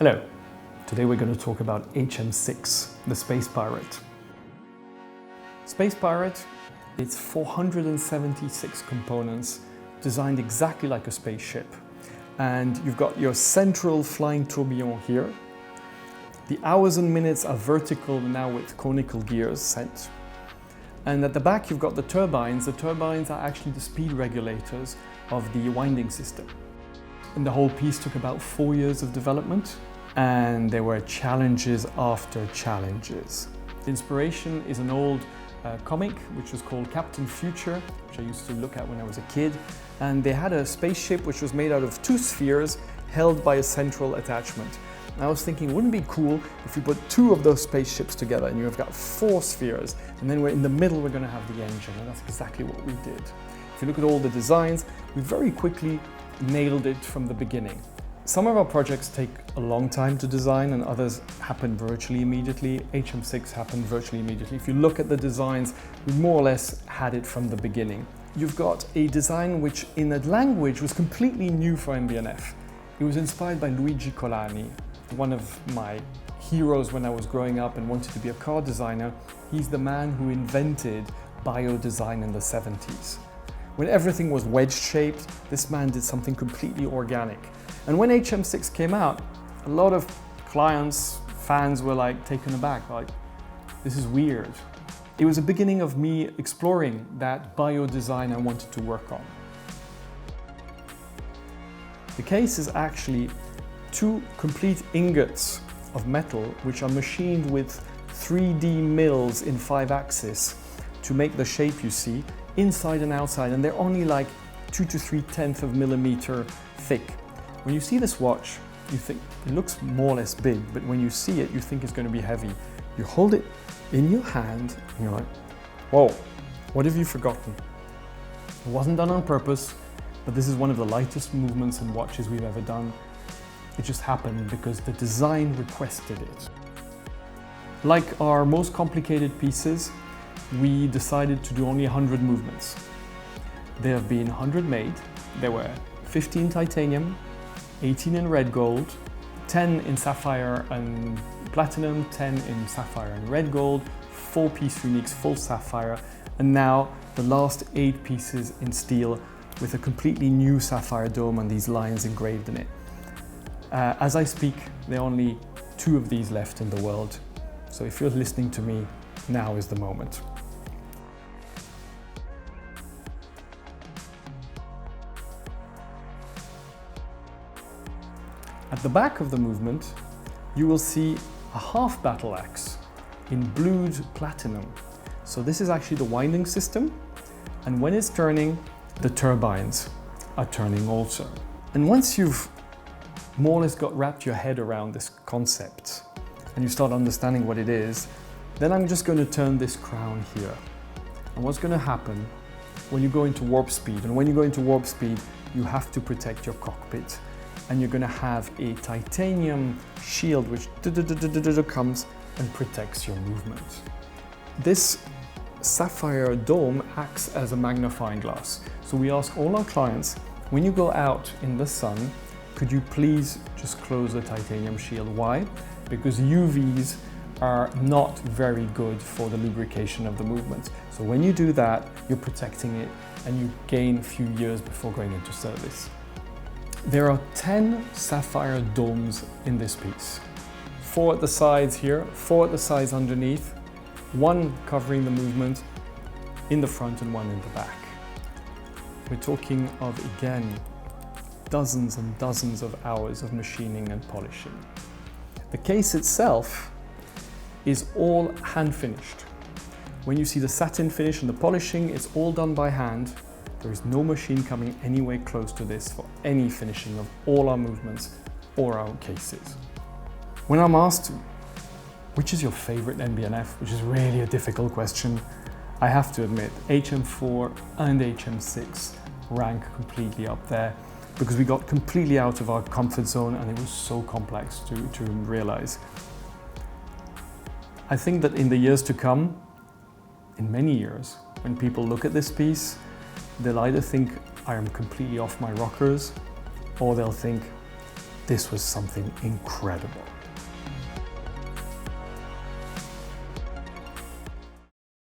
Hello, today we're going to talk about HM6, the Space Pirate. Space Pirate, it's 476 components designed exactly like a spaceship. And you've got your central flying tourbillon here. The hours and minutes are vertical now with conical gears set. And at the back you've got the turbines. The turbines are actually the speed regulators of the winding system. And the whole piece took about 4 years of development. And there were challenges after challenges. The inspiration is an old comic which was called Captain Future, which I used to look at when I was a kid. And they had a spaceship which was made out of 2 spheres held by a central attachment. And I was thinking, wouldn't it be cool if we put 2 of those spaceships together and you've got 4 spheres, and then in the middle we're going to have the engine, and that's exactly what we did. If you look at all the designs, we very quickly nailed it from the beginning. Some of our projects take a long time to design and others happen virtually immediately. HM6 happened virtually immediately. If you look at the designs, we more or less had it from the beginning. You've got a design which in a language was completely new for MB&F. It was inspired by Luigi Colani, one of my heroes when I was growing up and wanted to be a car designer. He's the man who invented biodesign in the 70s. When everything was wedge-shaped, this man did something completely organic. And when HM6 came out, a lot of clients, fans were like taken aback, like, this is weird. It was the beginning of me exploring that biodesign I wanted to work on. The case is actually 2 complete ingots of metal which are machined with 3D mills in 5-axis to make the shape you see, inside and outside, and they're only like 2 to 3/10 of millimeter thick. When you see this watch, you think it looks more or less big, but when you see it, you think it's going to be heavy. You hold it in your hand, and you're like, whoa, what have you forgotten? It wasn't done on purpose, but this is one of the lightest movements in watches we've ever done. It just happened because the design requested it. Like our most complicated pieces, we decided to do only 100 movements. There have been 100 made. There were 15 titanium, 18 in red gold, 10 in sapphire and platinum, 10 in sapphire and red gold, 4 piece uniques, full sapphire, and now the last 8 pieces in steel with a completely new sapphire dome and these lines engraved in it. As I speak, there are only 2 of these left in the world. So if you're listening to me, now is the moment. At the back of the movement, you will see a half battle axe in blued platinum. So this is actually the winding system, and when it's turning, the turbines are turning also. And once you've more or less wrapped your head around this concept and you start understanding what it is, then I'm just going to turn this crown here. And what's going to happen when you go into warp speed, and when you go into warp speed, you have to protect your cockpit. And you're going to have a titanium shield which comes and protects your movement. This sapphire dome acts as a magnifying glass. So we ask all our clients, when you go out in the sun, could you please just close the titanium shield? Why? Because UVs are not very good for the lubrication of the movement. So when you do that, you're protecting it and you gain a few years before going into service. There are 10 sapphire domes in this piece. 4 at the sides here, 4 at the sides underneath, 1 covering the movement in the front and 1 in the back. We're talking of, again, dozens and dozens of hours of machining and polishing. The case itself is all hand finished. When you see the satin finish and the polishing, it's all done by hand. There is no machine coming anywhere close to this for any finishing of all our movements or our cases. When I'm asked, which is your favorite MB&F, which is really a difficult question, I have to admit HM4 and HM6 rank completely up there because we got completely out of our comfort zone and it was so complex to realize. I think that in the years to come, in many years, when people look at this piece, they'll either think I am completely off my rockers, or they'll think This was something incredible.